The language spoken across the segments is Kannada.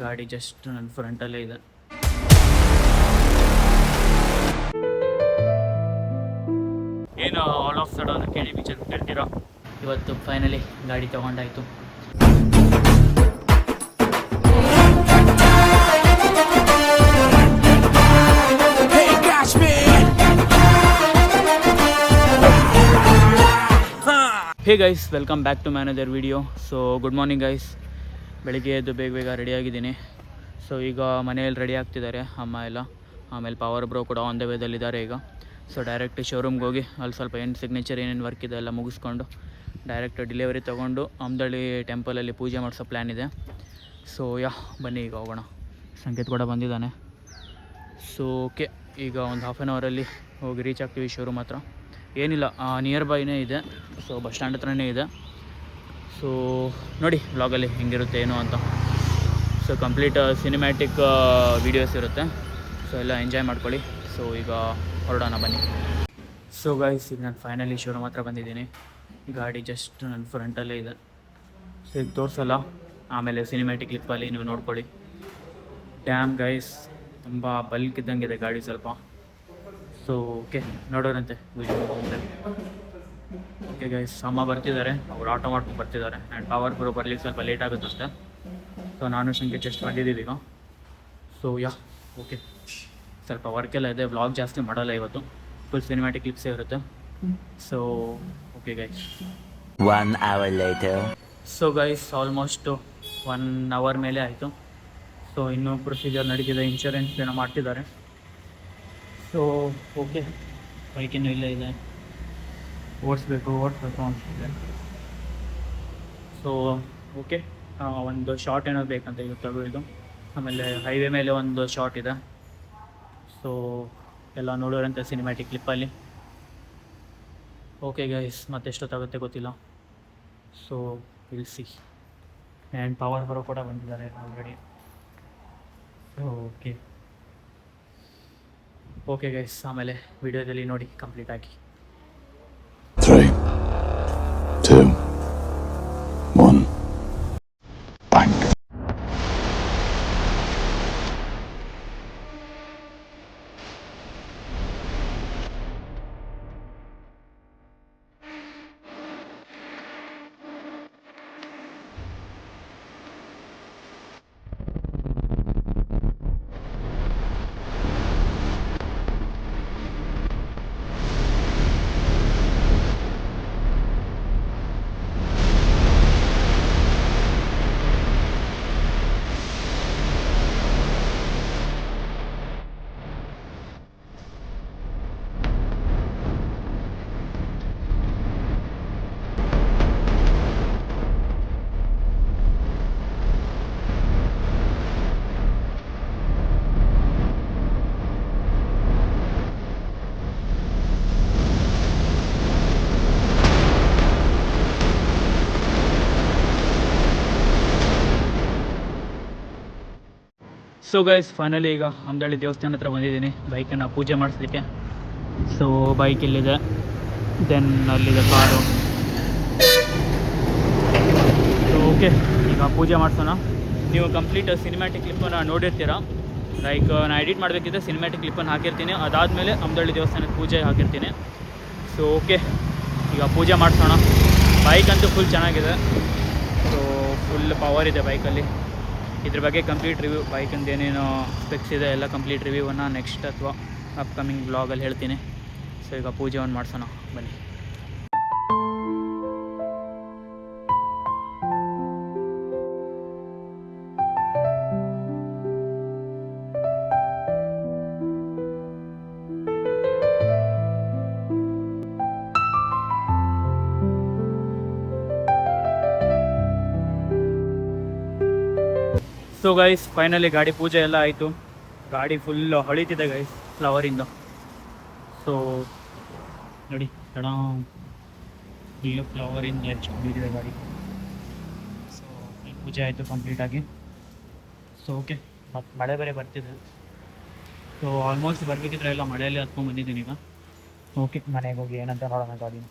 ಗಾಡಿ ಜಸ್ಟ್ ನನ್ನ ಫ್ರಂಟಲ್ಲೇ ಇದೆ. ಏನು ಆಲ್ ಆಫ್ ಸಡನ್ ಕೇಳಿ ವಿಚಾರ ಕೇಳ್ತೀರಾ? ಇವತ್ತು ಫೈನಲಿ ಗಾಡಿ ತೊಗೊಂಡಾಯಿತು. Hey guys, welcome back to my another video. So good morning guys. ಬೆಳಿಗ್ಗೆ ಎದ್ದು ಬೇಗ ರೆಡಿಯಾಗಿದ್ದೀನಿ. ಸೊ ಈಗ ಮನೆಯಲ್ಲಿ ರೆಡಿ ಆಗ್ತಿದ್ದಾರೆ ಅಮ್ಮ ಎಲ್ಲ. ಆಮೇಲೆ ಪವರ್ ಬ್ರೋ ಕೂಡ ಆನ್ ದ ವೇದಲ್ಲಿದ್ದಾರೆ ಈಗ. ಸೊ ಡೈರೆಕ್ಟ್ ಶೋರೂಮ್ಗೆ ಹೋಗಿ ಅಲ್ಲಿ ಸ್ವಲ್ಪ ಸಿಗ್ನೇಚರ್ ಏನೇನು ವರ್ಕ್ ಇದೆ ಎಲ್ಲ ಮುಗಿಸ್ಕೊಂಡು ಡೈರೆಕ್ಟ್ ಡೆಲಿವರಿ ತೊಗೊಂಡು ಅಮ್ದಳ್ಳಿ ಟೆಂಪಲಲ್ಲಿ ಪೂಜೆ ಮಾಡಿಸೋ ಪ್ಲ್ಯಾನ್ ಇದೆ. ಸೊ ಬನ್ನಿ ಈಗ ಹೋಗೋಣ. ಸಂಕೇತ್ ಕೂಡ ಬಂದಿದ್ದಾನೆ. ಸೊ ಓಕೆ, ಈಗ ಒಂದು ಹಾಫ್ ಆನ್ ಅವರಲ್ಲಿ ಹೋಗಿ ರೀಚ್ ಆಗ್ತೀವಿ ಶೋರೂಮ್ ಹತ್ರ. ಏನಿಲ್ಲ, ನಿಯರ್ ಬೈನೇ ಇದೆ. ಸೊ ಬಸ್ ಸ್ಟ್ಯಾಂಡ್ ಹತ್ರನೇ ಇದೆ. ಸೊ ನೋಡಿ ವ್ಲಾಗಲ್ಲಿ ಹೆಂಗಿರುತ್ತೆ ಏನು ಅಂತ. ಸೊ ಕಂಪ್ಲೀಟ್ ಸಿನಿಮ್ಯಾಟಿಕ್ ವೀಡಿಯೋಸ್ ಇರುತ್ತೆ. ಸೊ ಎಲ್ಲ ಎಂಜಾಯ್ ಮಾಡ್ಕೊಳ್ಳಿ. ಸೊ ಈಗ ಹೊರಡೋಣ ಬನ್ನಿ. ಸೊ ಗೈಸ್, ಈಗ ನಾನು ಫೈನಲಿ ಶೋರೂಮ್ ಹತ್ರ ಬಂದಿದ್ದೀನಿ. ಗಾಡಿ ಜಸ್ಟ್ ನನ್ನ ಫ್ರಂಟಲ್ಲೇ ಇದೆ. ಸೊ ಈಗ ತೋರಿಸಲ್ಲ, ಆಮೇಲೆ ಸಿನಿಮ್ಯಾಟಿಕ್ ಕ್ಲಿಪ್ಪಲ್ಲಿ ನೀವು ನೋಡ್ಕೊಳ್ಳಿ. ಡ್ಯಾಮ್ ಗೈಸ್, ತುಂಬ ಬಲ್ಕ್ ಇದ್ದಂಗಿದೆ ಗಾಡಿ ಸ್ವಲ್ಪ. ಸೊ ಓಕೆ, ನೋಡೋರಂತೆ ವಿಡಿಯೋ. ಓಕೆ ಗೈಸ್, ಅಮ್ಮ ಬರ್ತಿದ್ದಾರೆ, ಅವ್ರು ಆಟೋ ಮಾಡ್ಕೊಂಡು ಬರ್ತಿದ್ದಾರೆ. ಆ್ಯಂಡ್ ಪವರ್ ಬ್ರೋ ಬರ್ಲಿಕ್ಕೆ ಸ್ವಲ್ಪ ಲೇಟ್ ಆಗುತ್ತಂತೆ. ಸೊ ನಾನು ಸಂಖ್ಯೆ ಜಸ್ಟ್ ಬಂದಿದ್ದೀವಿ ಈಗ. ಸೊ ಓಕೆ, ಸ್ವಲ್ಪ ವರ್ಕೆಲ್ಲ ಇದೆ. ವ್ಲಾಗ್ ಜಾಸ್ತಿ ಮಾಡಲ್ಲ ಇವತ್ತು, ಫುಲ್ ಸಿನಿಮ್ಯಾಟಿಕ್ ಕ್ಲಿಪ್ಸೇ ಇರುತ್ತೆ. So okay guys. 1 hour later. So guys, almost 1 hour ಮೇಲೆ ಆಯಿತು. ಸೊ ಇನ್ನೂ ಪ್ರೊಸೀಜರ್ ನಡೀತಿದೆ, ಇನ್ಶೂರೆನ್ಸ್ ಏನೋ ಮಾಡ್ತಿದ್ದಾರೆ. ಸೊ ಓಕೆ, ಬೈಕಿನ್ನೂ ಇಲ್ಲೇ ಇದೆ, ಓಡಿಸ್ಬೇಕು ಅನಿಸ್ತಿದೆ. ಸೊ ಓಕೆ, ಒಂದು ಶಾರ್ಟ್ ಏನೋ ಬೇಕಂತ ಇದು ತಗೊಳ್ಳೋದು. ಆಮೇಲೆ ಹೈವೇ ಮೇಲೆ ಒಂದು ಶಾರ್ಟ್ ಇದೆ. ಸೊ ಎಲ್ಲ ನೋಡೋರಂತೆ ಸಿನಿಮ್ಯಾಟಿಕ್ ಕ್ಲಿಪ್ಪಲ್ಲಿ. ಓಕೆ ಗೈಸ್, ಮತ್ತೆಷ್ಟೊತ್ತಾಗುತ್ತೆ ಗೊತ್ತಿಲ್ಲ. So will see. And power ಬರೋ ಕೂಡ ಬಂದಿದ್ದಾರೆ ಆಲ್ರೆಡಿ. ಸೊ ಓಕೆ ಗೈಸ್, ಆಮೇಲೆ ವಿಡಿಯೋದಲ್ಲಿ ನೋಡಿ ಕಂಪ್ಲೀಟ್ ಆಗಿ. 3, 2, 1, bang. ಸೊ ಗೈಸ್, ಫೈನಲಿ ಈಗ ಅಮ್ದಳ್ಳಿ ದೇವಸ್ಥಾನ ಹತ್ರ ಬಂದಿದ್ದೀನಿ ಬೈಕನ್ನು ಪೂಜೆ ಮಾಡಿಸ್ಲಿಕ್ಕೆ. ಸೊ ಬೈಕ್ ಇಲ್ಲಿದೆ, ದೆನ್ ಅಲ್ಲಿದೆ ಕಾರು. ಸೊ ಓಕೆ, ಈಗ ಪೂಜೆ ಮಾಡಿಸೋಣ. ನೀವು ಕಂಪ್ಲೀಟ್ ಸಿನಿಮ್ಯಾಟಿಕ್ ಕ್ಲಿಪ್ಪನ್ನು ನೋಡಿರ್ತೀರ. ಲೈಕ್ ನಾನು ಎಡಿಟ್ ಮಾಡಬೇಕಿದ್ರೆ ಸಿನಿಮ್ಯಾಟಿಕ್ ಕ್ಲಿಪ್ಪನ್ನು ಹಾಕಿರ್ತೀನಿ, ಅದಾದಮೇಲೆ ಅಮ್ದಳ್ಳಿ ದೇವಸ್ಥಾನದ ಪೂಜೆ ಹಾಕಿರ್ತೀನಿ. ಸೊ ಓಕೆ, ಈಗ ಪೂಜೆ ಮಾಡಿಸೋಣ. ಬೈಕ್ ಅಂತೂ ಫುಲ್ ಚೆನ್ನಾಗಿದೆ. ಸೊ ಫುಲ್ ಪವರ್ ಇದೆ ಬೈಕಲ್ಲಿ. ಇದ್ರ ಬಗ್ಗೆ ಕಂಪ್ಲೀಟ್ ರಿವ್ಯೂ, ಬೈಕಿಂದು ಏನೇನು ಸ್ಪೆಕ್ಸ್ ಇದೆ ಎಲ್ಲ ಕಂಪ್ಲೀಟ್ ರಿವ್ಯೂವನ್ನು ನೆಕ್ಸ್ಟ್ ಅಥವಾ ಅಪ್ಕಮಿಂಗ್ ಬ್ಲಾಗಲ್ಲಿ ಹೇಳ್ತೀನಿ. ಸೊ ಈಗ ಪೂಜೆಯನ್ನು ಮಾಡಿಸೋಣ ಬನ್ನಿ. ಸೊ ಗೈಸ್, ಫೈನಲಿ ಗಾಡಿ ಪೂಜೆ ಎಲ್ಲ ಆಯಿತು. ಗಾಡಿ ಫುಲ್ ಹೊಳಿತಿದೆ ಗೈಸ್ ಫ್ಲವರಿಂದ. ಸೊ ನೋಡಿ, ಫುಲ್ಲು ಫ್ಲವರಿಂದ ಹಚ್ಕೊಂಡಿದೆ ಗಾಡಿ. ಸೊ ಪೂಜೆ ಆಯಿತು ಕಂಪ್ಲೀಟಾಗಿ. ಸೊ ಓಕೆ, ಮತ್ತು ಮಳೆ ಬೇರೆ ಬರ್ತಿದೆ. ಸೊ ಆಲ್ಮೋಸ್ಟ್ ಬರಬೇಕಿದ್ರೆ ಎಲ್ಲ ಮಳೆಯಲ್ಲಿ ಹತ್ಕೊಂಡು ಬಂದಿದ್ದೀನಿ ಈಗ. ಓಕೆ, ಮನೆಗೆ ಹೋಗಿ ಏನಂತ ನೋಡೋಣ ಗಾಡಿನ.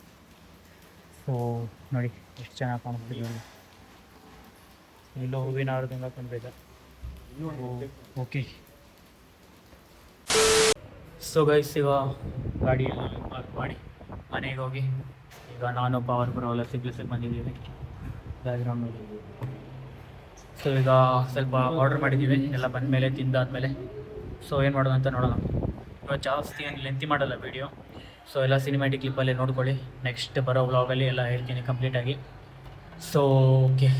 ಸೊ ನೋಡಿ ಎಷ್ಟು ಚೆನ್ನಾಗಿ ಕಾಣಿಸ್ತಿದೆ. ಎಲ್ಲೋ ಹೂವಿನ ಹಾರದಿಂದ ತುಂಬಿದೆ. ಓಕೆ ಸೊ ಗೈಸ್ ಈಗ ಗಾಡಿ ಎಲ್ಲ ಪಾರ್ಕ್ ಮಾಡಿ ಮನೆಗೆ ಹೋಗಿ ಈಗ ನಾನು ಪವರ್ ಬ್ರೋ ಎಲ್ಲ ಸಿಗ್ಲಿಕ್ಕೆ ಬಂದಿದ್ದೀವಿ ಬ್ಯಾಕ್ಗ್ರೌಂಡ್. ಸೊ ಈಗ ಸ್ವಲ್ಪ ಆರ್ಡರ್ ಮಾಡಿದ್ದೀವಿ ಎಲ್ಲ ಬಂದಮೇಲೆ ತಿಂದಾದ್ಮೇಲೆ. ಸೊ ಏನು ಮಾಡೋದು ಅಂತ ನೋಡೋಣ. ಇವಾಗ ಜಾಸ್ತಿ ಏನು ಲೆಂತಿ ಮಾಡಲ್ಲ ವೀಡಿಯೋ. ಸೊ ಎಲ್ಲ ಸಿನಿಮ್ಯಾಟಿಕ್ ಕ್ಲಿಪ್ಪಲ್ಲೇ ನೋಡ್ಕೊಳ್ಳಿ. ನೆಕ್ಸ್ಟ್ ಬರೋ ವ್ಲಾಗಲ್ಲಿ ಎಲ್ಲ ಹೇಳ್ತೀನಿ ಕಂಪ್ಲೀಟಾಗಿ. So okay.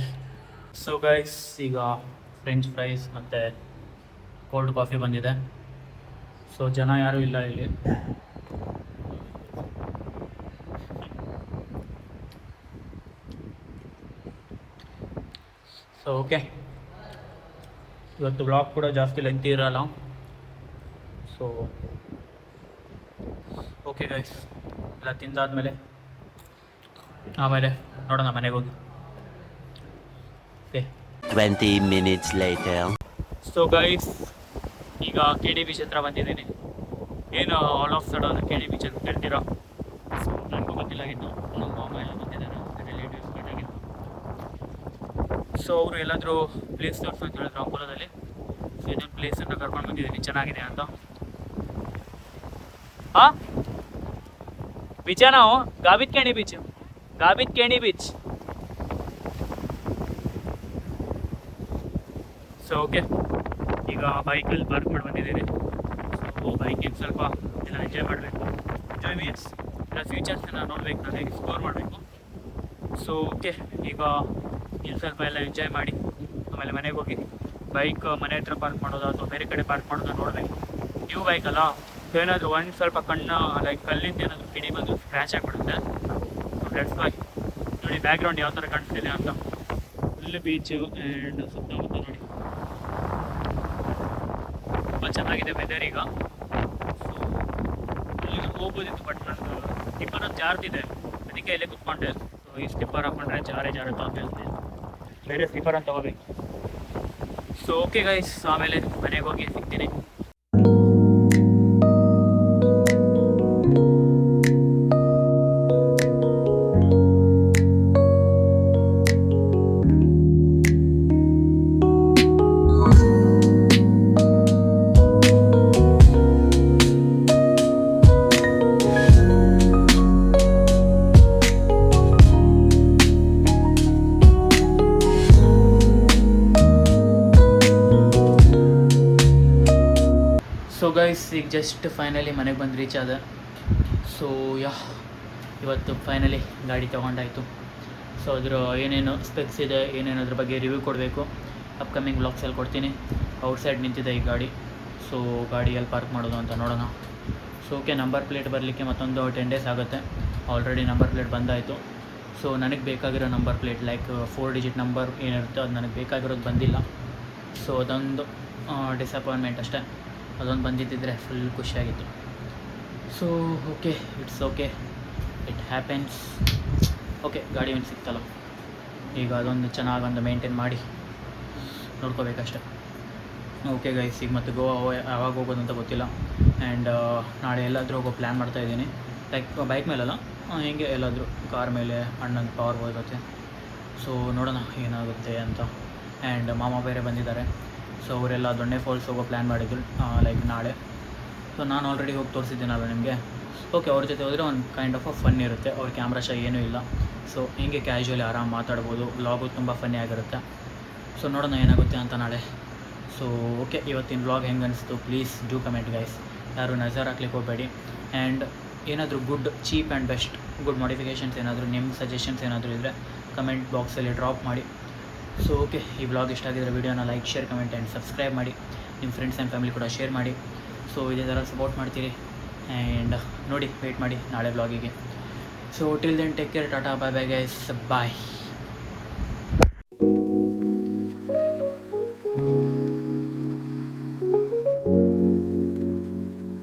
ಸೊ ಗೈಸ್ ಈಗ ಫ್ರೆಂಚ್ ಫ್ರೈಸ್ ಮತ್ತು ಕೋಲ್ಡ್ ಕಾಫಿ ಬಂದಿದೆ. ಸೊ ಜನ ಯಾರೂ ಇಲ್ಲ ಇಲ್ಲಿ. ಸೊ ಓಕೆ, ಇವತ್ತು ಬ್ಲಾಗ್ ಕೂಡ ಜಾಸ್ತಿ ಲೆಂತಿ ಇರಲ್ಲ. ಸೊ ಓಕೆ ಗೈಸ್, ಎಲ್ಲ ತಿಂದಾದ್ಮೇಲೆ ಆಮೇಲೆ ನೋಡೋಣ ಮನೆಗೆ ಹೋಗಿ. Okay 20 minutes later. So guys ಈಗ ಕೆ ಡಿ ಬೀಚ್ ಹತ್ರ ಬಂದಿದ್ದೀನಿ. ಏನು all of sudden K D beach ಅಂತ ಕೇಳ್ತೀರಾ? ಸೊ ನನಗೂ ಗೊತ್ತಿಲ್ಲಾಗಿತ್ತು. ನಮ್ಮ ಮಾಮ ಎಲ್ಲ ಬಂದಿದ್ದಾರೆ, ರಿಲೇಟಿವ್ಸ್ ಬಂದಾಗಿತ್ತು. ಸೊ ಅವರು ಎಲ್ಲಾದರೂ ಪ್ಲೇಸ್ ತೋರಿಸು ಅಂತ ಹೇಳಿದ್ರು ಅಂಕೋಲದಲ್ಲಿ. ಸೊ ಇದೊಂದು ಪ್ಲೇಸನ್ನು ಕರ್ಕೊಂಡು ಬಂದಿದ್ದೀನಿ, ಚೆನ್ನಾಗಿದೆ ಅಂತ. ಹಾಂ ಬೀಚಾ ನಾವು ಗಾಬಿತ್ ಕೇಣಿ ಬೀಚ್. ಸೊ ಓಕೆ, ಈಗ ಬೈಕಲ್ಲಿ ಪಾರ್ಕ್ ಮಾಡಿ ಬಂದಿದ್ದೀನಿ. ಸೊ ಬೈಕಿಗೆ ಸ್ವಲ್ಪ ಎಲ್ಲ ಎಂಜಾಯ್ ಮಾಡಬೇಕು. ಎಂಜಾಯ್ ಮೀನ್ಸ್ ಇಲ್ಲ ಫ್ಯೂಚರ್ಸನ್ನು ನೋಡಬೇಕು, ನಾನು ಎಕ್ಸ್ಪ್ಲೋರ್ ಮಾಡಬೇಕು. ಸೊ ಓಕೆ, ಈಗ ಇಲ್ಲಿ ಸ್ವಲ್ಪ ಎಲ್ಲ ಎಂಜಾಯ್ ಮಾಡಿ ಆಮೇಲೆ ಮನೆಗೆ ಹೋಗಿ ಬೈಕ್ ಮನೆ ಹತ್ರ ಪಾರ್ಕ್ ಮಾಡೋದು ಅಥವಾ ಬೇರೆ ಕಡೆ ಪಾರ್ಕ್ ಮಾಡೋದು ನೋಡಬೇಕು. ನ್ಯೂ ಬೈಕಲ್ಲ, ಏನಾದರೂ ಒಂದು ಸ್ವಲ್ಪ ಕಣ್ಣು ಲೈಕ್ ಕಲ್ಲಿಂದ ಏನಾದರೂ ಕಿಡಿ ಬಂದು ಸ್ಕ್ರ್ಯಾಚ್ ಆಗಿಬಿಡುತ್ತೆ. So let's why. ನೋಡಿ ಬ್ಯಾಕ್ಗ್ರೌಂಡ್ ಯಾವ ಥರ ಕಾಣಿಸ್ತಿದೆ ಅಂತ. ಫುಲ್ ಬೀಚು ಆ್ಯಂಡ್ ಸುತ್ತಮುತ್ತ ನೋಡಿ ತುಂಬ ಚೆನ್ನಾಗಿದೆ ವೆದರ್ ಈಗ. ಸೊ ಅಲ್ಲಿಗೆ ಹೋಗ್ಬೋದಿತ್ತು, ಬಟ್ ನಾನು ಸ್ಟಿಪ್ಪರ್ ಒಂದು ಜಾರ್ತಿದೆ, ಅದಕ್ಕೆ ಇಲ್ಲೇ ಕುತ್ಕೊಂಡೆ. ಸೊ ಈ ಸ್ಟಿಪ್ಪರ್ ಹಾಕೊಂಡ್ರೆ ಜಾರುತ್ತಾ ಅಂತ ಹೇಳ್ತೀನಿ, ಬೇರೆ ಸ್ಟಿಪ್ಪರ್ ಅಂತ ತಗೋಬೇಕು. ಸೊ ಓಕೆ ಗೈಸ್, ಆಮೇಲೆ ಮನೆಗೆ ಹೋಗಿ ಸಿಗ್ತೀನಿ. ಸೊ ಗೈಸ್ ಈಗ ಜಸ್ಟ್ ಫೈನಲಿ ಮನೆಗೆ ಬಂದು ರೀಚ್ ಆದ. ಸೊ ಇವತ್ತು ಫೈನಲಿ ಗಾಡಿ ತೊಗೊಂಡಾಯಿತು. ಸೊ ಅದರ ಏನೇನು ಸ್ಪೆಕ್ಸ್ ಇದೆ, ಏನೇನು ಅದ್ರ ಬಗ್ಗೆ ರಿವ್ಯೂ ಕೊಡಬೇಕು ಅಪ್ಕಮಿಂಗ್ ಬ್ಲಾಗ್ಸಲ್ಲಿ ಕೊಡ್ತೀನಿ. ಔಟ್ಸೈಡ್ ನಿಂತಿದೆ ಈ ಗಾಡಿ. ಸೊ ಗಾಡಿಯಲ್ಲಿ ಪಾರ್ಕ್ ಮಾಡೋದು ಅಂತ ನೋಡೋಣ. ಸೊ ಓಕೆ, ನಂಬರ್ ಪ್ಲೇಟ್ ಬರಲಿಕ್ಕೆ ಮತ್ತೊಂದು 10 days ಆಗುತ್ತೆ. ಆಲ್ರೆಡಿ ನಂಬರ್ ಪ್ಲೇಟ್ ಬಂದಾಯಿತು. ಸೊ ನನಗೆ ಬೇಕಾಗಿರೋ number plate like 4 digit number ಏನಿರುತ್ತೆ ಅದು ನನಗೆ ಬೇಕಾಗಿರೋದು ಬಂದಿಲ್ಲ. ಸೊ ಅದೊಂದು ಡಿಸಪಾಯಿಂಟ್ಮೆಂಟ್ ಅಷ್ಟೇ. ಅದೊಂದು ಬಂದಿದ್ದಿದ್ರೆ ಫುಲ್ ಖುಷಿಯಾಗಿತ್ತು. So okay, it's okay, it happens. Okay, ಗಾಡಿ ಒಂದು ಸಿಕ್ತಲ್ಲ, ಈಗ ಅದೊಂದು ಚೆನ್ನಾಗಿ ಒಂದು ಮೇಂಟೈನ್ ಮಾಡಿ ನೋಡ್ಕೋಬೇಕಷ್ಟೆ. ಓಕೆ ಗೈಸ್, ಈಗ ಮತ್ತೆ ಗೋವಾ ಯಾವಾಗ ಹೋಗೋದು ಅಂತ ಗೊತ್ತಿಲ್ಲ. ಆ್ಯಂಡ್ ನಾಳೆ ಎಲ್ಲಾದರೂ ಹೋಗೋ ಪ್ಲ್ಯಾನ್ ಮಾಡ್ತಾಯಿದ್ದೀನಿ. ಲೈಕ್ ಬೈಕ್ ಮೇಲಲ್ಲ, ಹಿಂಗೆ ಎಲ್ಲಾದರೂ ಕಾರ್ ಮೇಲೆ ಅಣ್ಣನ ಪವರ್ ಹೋಗುತ್ತೆ. ಸೊ ನೋಡೋಣ ಏನಾಗುತ್ತೆ ಅಂತ. ಆ್ಯಂಡ್ ಮಾಮ ಬೇರೆ ಬಂದಿದ್ದಾರೆ. ಸೊ ಅವರೆಲ್ಲ ದೊಣ್ಣೆ ಫಾಲ್ಸ್ ಹೋಗೋ ಪ್ಲ್ಯಾನ್ ಮಾಡಿದ್ರು ಲೈಕ್ ನಾಳೆ. ಸೊ ನಾನು ಆಲ್ರೆಡಿ ಹೋಗಿ ತೋರಿಸಿದ್ದೀನಲ್ಲ ನಿಮಗೆ. ಓಕೆ, ಅವ್ರ ಜೊತೆ ಹೋದರೆ ಒಂದು ಕೈಂಡ್ ಆಫ್ ಫನ್ ಇರುತ್ತೆ. ಅವ್ರ ಕ್ಯಾಮ್ರಾ ಶೈ ಏನೂ ಇಲ್ಲ. ಸೊ ಹಿಂಗೆ ಕ್ಯಾಶುವಲಿ ಆರಾಮ್ ಮಾತಾಡ್ಬೋದು. ವ್ಲಾಗು ತುಂಬ ಫನ್ನಿ ಆಗಿರುತ್ತೆ. ಸೊ ನೋಡೋಣ ಏನಾಗುತ್ತೆ ಅಂತ ನಾಳೆ. ಸೊ ಓಕೆ, ಇವತ್ತಿನ ವ್ಲಾಗ್ ಹೆಂಗೆ ಅನಿಸ್ತು ಪ್ಲೀಸ್ ಡೂ ಕಮೆಂಟ್ ಗೈಸ್. ಯಾರು ನಜರ್ ಹಾಕ್ಲಿಕ್ಕೆ ಹೋಗಬೇಡಿ. ಆ್ಯಂಡ್ ಏನಾದರೂ good cheap and best good modifications ಏನಾದರೂ ನಿಮ್ಮ ಸಜೆಷನ್ಸ್ ಏನಾದರೂ ಇದ್ದರೆ ಕಮೆಂಟ್ ಬಾಕ್ಸಲ್ಲಿ ಡ್ರಾಪ್ ಮಾಡಿ. ಸೊ ಓಕೆ, ಈ ವ್ಲಾಗ್ ಇಷ್ಟ ಆಗಿದ್ರೆ ವೀಡಿಯೋನ like, share, comment and subscribe ಮಾಡಿ. ನಿಮ್ಮ ಫ್ರೆಂಡ್ಸ್ ಆ್ಯಂಡ್ ಫ್ಯಾಮಿಲಿ ಕೂಡ ಶೇರ್ ಮಾಡಿ. ಸೊ ಇದೇ ಥರ ಸಪೋರ್ಟ್ ಮಾಡ್ತೀರಿ. ಆ್ಯಂಡ್ ನೋಡಿ, ವೆಯ್ಟ್ ಮಾಡಿ ನಾಳೆ ವ್ಲಾಗಿಗೆ. So till then take care, tata, bye bye guys, ಬಾಯ್.